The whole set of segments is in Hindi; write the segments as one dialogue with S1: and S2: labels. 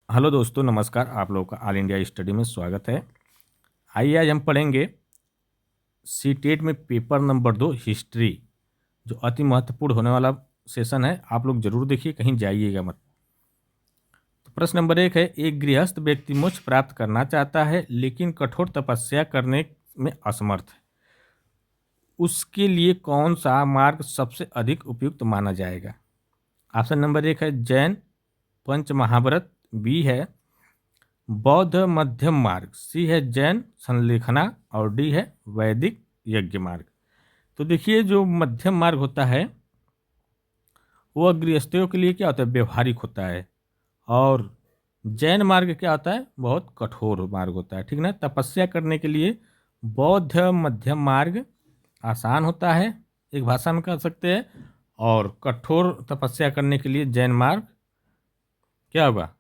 S1: हेलो दोस्तों, नमस्कार। आप लोगों का ऑल इंडिया स्टडी में स्वागत है। आइए आज हम पढ़ेंगे सीटेट में पेपर नंबर 2 हिस्ट्री, जो अति महत्वपूर्ण होने वाला सेशन है। आप लोग जरूर देखिए, कहीं जाइएगा मत। तो प्रश्न नंबर 1 है, एक गृहस्थ व्यक्ति मोक्ष प्राप्त करना चाहता है लेकिन कठोर तपस्या करने में असमर्थ है। उसके लिए कौन सा मार्ग सबसे अधिक उपयुक्त माना जाएगा? ऑप्शन नंबर 1 है जैन पंच महाव्रत, बी है बौद्ध मध्यम मार्ग, सी है जैन संलेखना और डी है वैदिक यज्ञ मार्ग। तो देखिए, जो मध्यम मार्ग होता है वह गृहस्थियों के लिए क्या होता है, व्यवहारिक होता है। और जैन मार्ग क्या होता है, बहुत कठोर मार्ग होता है। ठीक ना। तपस्या करने के लिए बौद्ध मध्यम मार्ग आसान होता है, एक भाषा में कह सकते हैं। और कठोर तपस्या करने के लिए जैन मार्ग क्या होगा,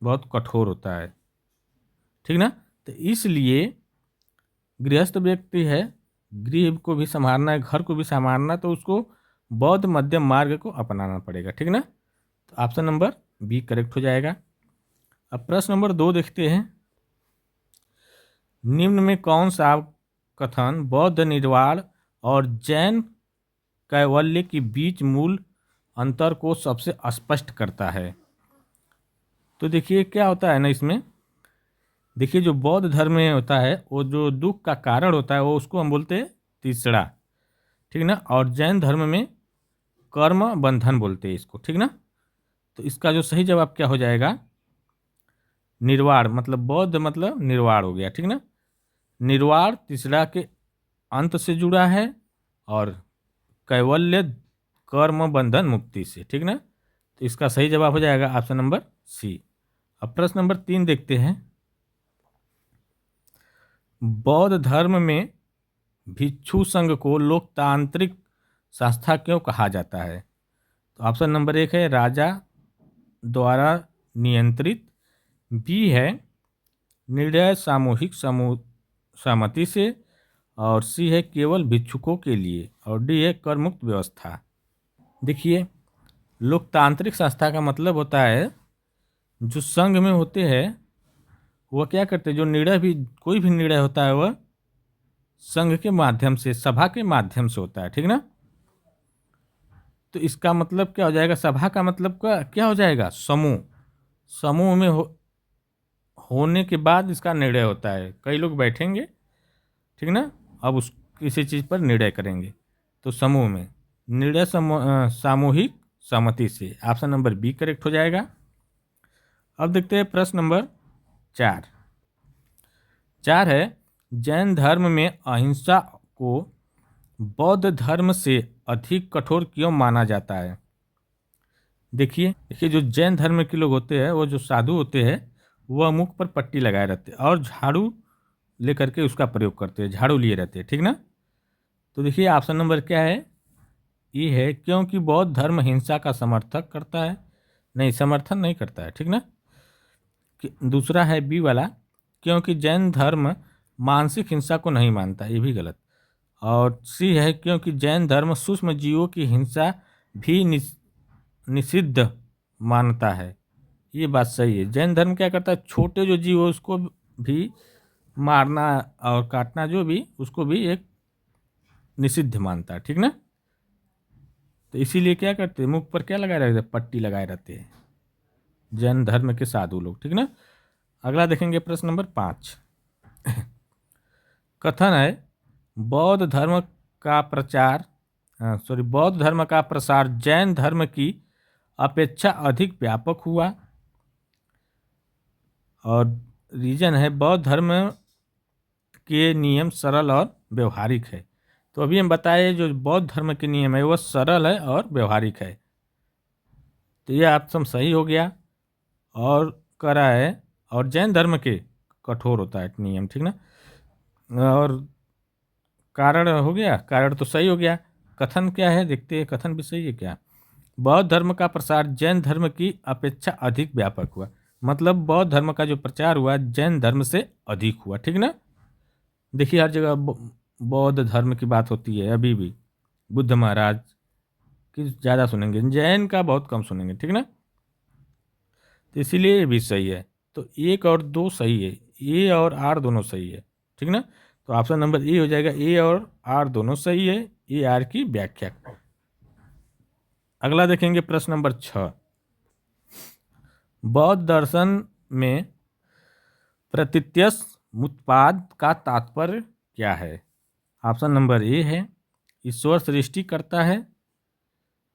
S1: बहुत कठोर होता है। ठीक ना। तो इसलिए गृहस्थ व्यक्ति है, गृह को भी संभालना है, घर को भी संभालना, तो उसको बौद्ध मध्यम मार्ग को अपनाना पड़ेगा। ठीक ना। तो ऑप्शन नंबर बी करेक्ट हो जाएगा। अब प्रश्न नंबर 2 देखते हैं। निम्न में कौन सा कथन बौद्ध निर्वाण और जैन कैवल्य के बीच मूल अंतर को सबसे स्पष्ट करता है? तो देखिए क्या होता है ना, इसमें देखिए जो बौद्ध धर्म में होता है, वो जो दुख का कारण होता है वो उसको हम बोलते हैं तीसरा। ठीक ना। और जैन धर्म में कर्म बंधन बोलते हैं इसको। ठीक ना। तो इसका जो सही जवाब क्या हो जाएगा, निर्वाण, मतलब बौद्ध मतलब निर्वाण हो गया। ठीक ना। निर्वाण तीसरा के अंत से जुड़ा है और कैवल्य कर्म बंधन मुक्ति से। ठीक ना। तो इसका सही जवाब हो जाएगा ऑप्शन नंबर सी। अब प्रश्न नंबर 3 देखते हैं। बौद्ध धर्म में भिक्षु संघ को लोकतांत्रिक संस्था क्यों कहा जाता है? तो ऑप्शन नंबर 1 है राजा द्वारा नियंत्रित, बी है निर्णय सामूहिक सहमति से, और सी है केवल भिक्षुकों के लिए, और डी है कर मुक्त व्यवस्था। देखिए, लोकतांत्रिक संस्था का मतलब होता है जो संघ में होते हैं वह क्या करते हैं, जो निर्णय भी कोई भी निर्णय होता है वह संघ के माध्यम से, सभा के माध्यम से होता है। ठीक ना। तो इसका मतलब क्या हो जाएगा, सभा का मतलब क्या हो जाएगा, समूह। समूह में होने के बाद इसका निर्णय होता है, कई लोग बैठेंगे। ठीक ना। अब उस किसी चीज़ पर निर्णय करेंगे, तो समूह में निर्णय सामूहिक सहमति से। ऑप्शन नंबर बी करेक्ट हो जाएगा। अब देखते हैं प्रश्न नंबर 4। 4 है, जैन धर्म में अहिंसा को बौद्ध धर्म से अधिक कठोर क्यों माना जाता है? देखिए जो जैन धर्म के लोग होते हैं, वो जो साधु होते हैं, वह मुख पर पट्टी लगाए रहते हैं और झाड़ू लेकर के उसका प्रयोग करते हैं, झाड़ू लिए रहते हैं। ठीक ना। तो देखिए ऑप्शन नंबर क्या है, ये है क्योंकि बौद्ध धर्म हिंसा का समर्थक करता है, नहीं समर्थन नहीं करता है। ठीक ना। दूसरा है बी वाला, क्योंकि जैन धर्म मानसिक हिंसा को नहीं मानता, ये भी गलत। और सी है क्योंकि जैन धर्म सूक्ष्म जीवों की हिंसा भी निषिद्ध मानता है। ये बात सही है। जैन धर्म क्या करता है, छोटे जो जीव हो उसको भी मारना और काटना, जो भी उसको भी एक निषिद्ध मानता है। ठीक ना। तो इसीलिए क्या करते हैं, मुख पर क्या लगाए रहते हैं, पट्टी लगाए रहते हैं जैन धर्म के साधु लोग। ठीक ना। अगला देखेंगे प्रश्न नंबर 5। कथन है बौद्ध धर्म का प्रचार बौद्ध धर्म का प्रसार जैन धर्म की अपेक्षा अधिक व्यापक हुआ। और रीजन है बौद्ध धर्म के नियम सरल और व्यवहारिक है। तो अभी हम बताए जो बौद्ध धर्म के नियम है वह सरल है और व्यवहारिक है। तो यह ऑप्शन सही हो गया और करा है। और जैन धर्म के कठोर होता है नियम। ठीक ना। और कारण हो गया, कारण तो सही हो गया। कथन क्या है देखते हैं, कथन भी सही है क्या। बौद्ध धर्म का प्रसार जैन धर्म की अपेक्षा अधिक व्यापक हुआ, मतलब बौद्ध धर्म का जो प्रचार हुआ जैन धर्म से अधिक हुआ। ठीक ना। देखिए हर जगह बौद्ध धर्म की बात होती है, अभी भी बुद्ध महाराज की ज़्यादा सुनेंगे, जैन का बहुत कम सुनेंगे। ठीक ना। तो इसीलिए ये भी सही है। तो 1 और 2 सही है, ए और आर दोनों सही है, ठीक ना। तो ऑप्शन नंबर ए हो जाएगा, ए और आर दोनों सही है, ए आर की व्याख्या। अगला देखेंगे प्रश्न नंबर 6। बौद्ध दर्शन में प्रतीत्यस उत्पाद का तात्पर्य क्या है? ऑप्शन नंबर ए है ईश्वर सृष्टि करता है,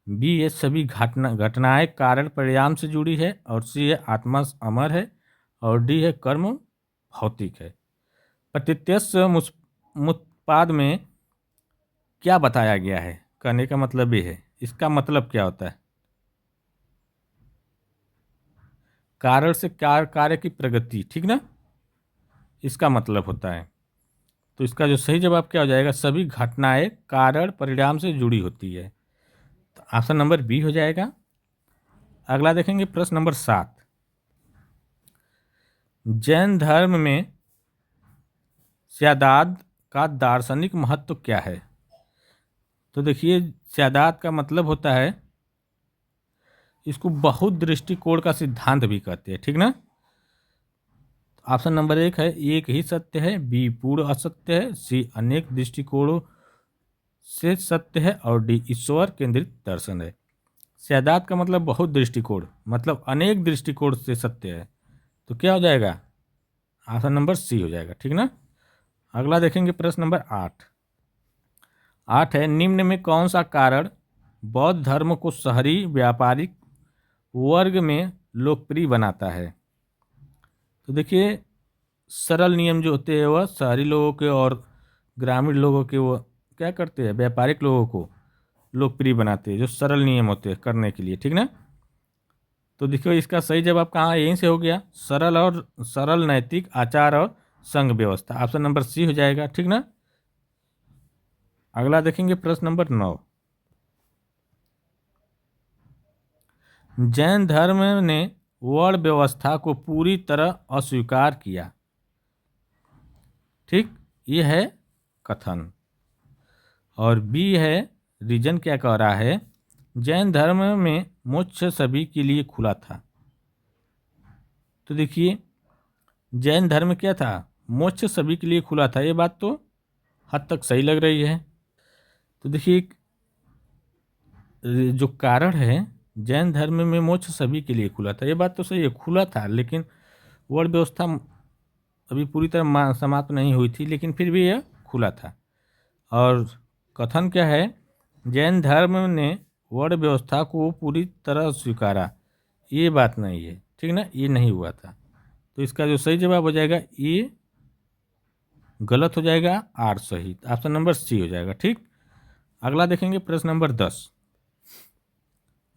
S1: बी ये सभी घटनाएं कारण परिणाम से जुड़ी है, और सी है आत्मा अमर है, और डी है कर्म भौतिक है। प्रतीत्यस मुत्पाद में क्या बताया गया है? कहने का मतलब ये है, इसका मतलब क्या होता है? कारण से कार्य की प्रगति, ठीक ना, इसका मतलब होता है। तो इसका जो सही जवाब क्या हो जाएगा? सभी घटनाएं कारण परिणाम से जुड़ी होती है, तो ऑप्शन नंबर बी हो जाएगा। अगला देखेंगे प्रश्न नंबर 7। जैन धर्म में स्यादाद का दार्शनिक महत्व क्या है? तो देखिए, स्यादात का मतलब होता है, इसको बहुत दृष्टिकोण का सिद्धांत भी कहते हैं, ठीक ना। ऑप्शन नंबर 1 है एक ही सत्य है, बी पूर्ण असत्य है, सी अनेक दृष्टिकोणों से सत्य है, और डी ईश्वर केंद्रित दर्शन है। स्यादात का मतलब बहुत दृष्टिकोण, मतलब अनेक दृष्टिकोण से सत्य है, तो क्या हो जाएगा? ऑप्शन नंबर सी हो जाएगा, ठीक ना। अगला देखेंगे प्रश्न नंबर 8। 8 है निम्न में कौन सा कारण बौद्ध धर्म को शहरी व्यापारिक वर्ग में लोकप्रिय बनाता है? तो देखिए, सरल नियम जो होते हैं वह शहरी लोगों के और ग्रामीण लोगों के वो क्या करते हैं? व्यापारिक लोगों को लोकप्रिय बनाते हैं, जो सरल नियम होते हैं करने के लिए, ठीक ना। तो देखिए, इसका सही जवाब कहाँ? यहीं से हो गया, सरल नैतिक आचार और संघ व्यवस्था। ऑप्शन नंबर सी हो जाएगा, ठीक ना। अगला देखेंगे प्रश्न नंबर 9। जैन धर्म ने वर्ण व्यवस्था को पूरी तरह अस्वीकार किया, ठीक, ये है कथन। और बी है रीजन क्या कह रहा है? जैन धर्म में मोक्ष सभी के लिए खुला था। तो देखिए, जैन धर्म क्या था? मोक्ष सभी के लिए खुला था, ये बात तो हद तक सही लग रही है। तो देखिए, जो कारण है जैन धर्म में मोक्ष सभी के लिए खुला था, ये बात तो सही है, खुला था, लेकिन वर्ण व्यवस्था अभी पूरी तरह समाप्त नहीं हुई थी, लेकिन फिर भी यह खुला था। और कथन क्या है? जैन धर्म ने वर्ण व्यवस्था को पूरी तरह स्वीकारा, ये बात नहीं है, ठीक ना, ये नहीं हुआ था। तो इसका जो सही जवाब हो जाएगा ये गलत हो जाएगा, आर सही, ऑप्शन नंबर सी हो जाएगा, ठीक। अगला देखेंगे प्रश्न नंबर 10।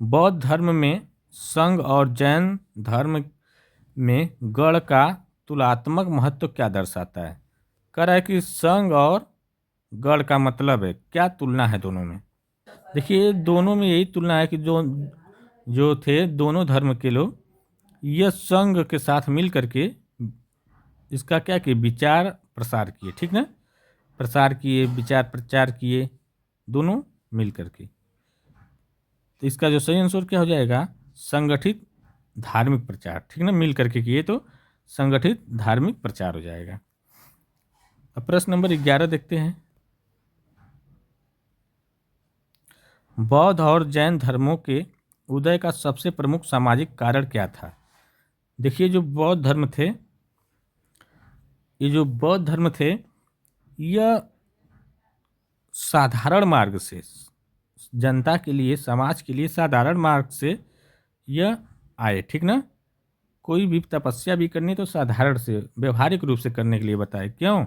S1: बौद्ध धर्म में संघ और जैन धर्म में गण का तुलनात्मक महत्व क्या दर्शाता है? कह रहा है कि संघ और गण का मतलब है क्या, तुलना है दोनों में। देखिए, दोनों में यही तुलना है कि जो जो थे दोनों धर्म के लोग, यह संघ के साथ मिल करके इसका क्या किए? विचार प्रसार किए, ठीक ना, प्रसार किए, विचार प्रचार किए, दोनों मिल करके। तो इसका जो सही आंसर क्या हो जाएगा? संगठित धार्मिक प्रचार, ठीक ना, मिल करके किए तो संगठित धार्मिक प्रचार हो जाएगा। अब प्रश्न नंबर 11 देखते हैं। बौद्ध और जैन धर्मों के उदय का सबसे प्रमुख सामाजिक कारण क्या था? देखिए, जो बौद्ध धर्म थे, ये जो बौद्ध धर्म थे, यह साधारण मार्ग से जनता के लिए, समाज के लिए साधारण मार्ग से यह आए, ठीक ना। कोई भी तपस्या भी करनी तो साधारण से व्यवहारिक रूप से करने के लिए बताए। क्यों?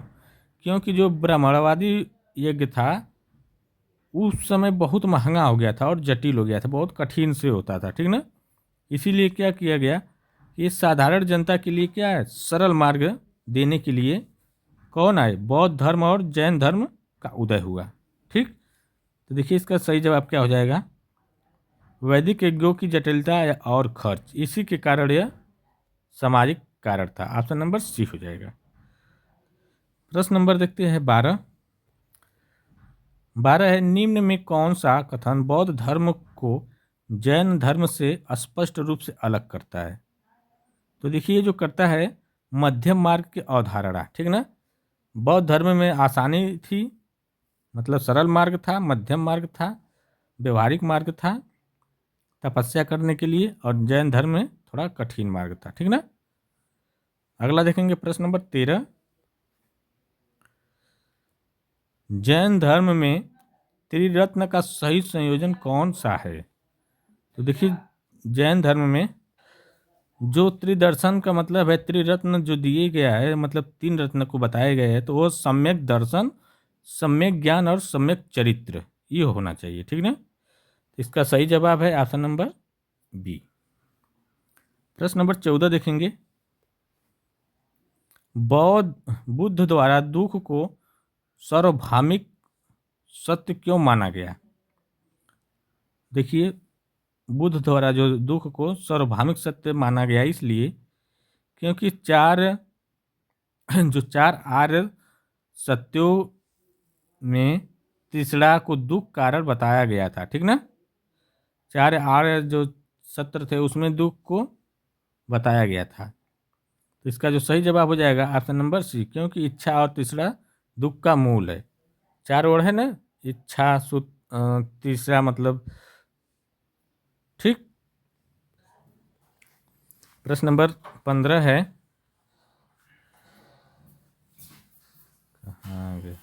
S1: क्योंकि जो ब्राह्मणवादी यज्ञ था उस समय बहुत महंगा हो गया था और जटिल हो गया था, बहुत कठिन से होता था, ठीक ना। इसीलिए क्या किया गया, ये साधारण जनता के लिए क्या है, सरल मार्ग देने के लिए कौन आए? बौद्ध धर्म और जैन धर्म का उदय हुआ, ठीक। तो देखिए, इसका सही जवाब क्या हो जाएगा? वैदिक यज्ञों की जटिलता और खर्च, इसी के कारण यह सामाजिक कारण था। ऑप्शन नंबर सी हो जाएगा। प्रश्न नंबर देखते हैं 12। 12 है निम्न में कौन सा कथन बौद्ध धर्म को जैन धर्म से स्पष्ट रूप से अलग करता है? तो देखिए ये जो करता है मध्यम मार्ग की अवधारणा, ठीक ना। बौद्ध धर्म में आसानी थी, मतलब सरल मार्ग था, मध्यम मार्ग था, व्यवहारिक मार्ग था तपस्या करने के लिए, और जैन धर्म में थोड़ा कठिन मार्ग था, ठीक ना। अगला देखेंगे प्रश्न नंबर 13। जैन धर्म में त्रिरत्न का सही संयोजन कौन सा है? तो देखिए जैन धर्म में जो त्रिदर्शन का मतलब है, त्रिरत्न जो दिए गया है, मतलब 3 रत्न को बताए गए हैं, तो वो सम्यक दर्शन, सम्यक ज्ञान और सम्यक चरित्र, ये होना चाहिए, ठीक ना। इसका सही जवाब है ऑप्शन नंबर बी। प्रश्न नंबर 14 देखेंगे। बौद्ध बुद्ध द्वारा दुख को सार्वभौमिक सत्य क्यों माना गया? देखिए बुद्ध द्वारा जो दुख को सार्वभौमिक सत्य माना गया इसलिए क्योंकि जो 4 आर्य सत्यों में तीसरा को दुख कारण बताया गया था, ठीक ना। 4 आर्य जो सत्य थे उसमें दुख को बताया गया था। तो इसका जो सही जवाब हो जाएगा ऑप्शन नंबर सी, क्योंकि इच्छा और तीसरा दुख का मूल है। 4 वर्ड है ना, इच्छा तीसरा मतलब, ठीक। प्रश्न नंबर 15 है, कहाँ गए?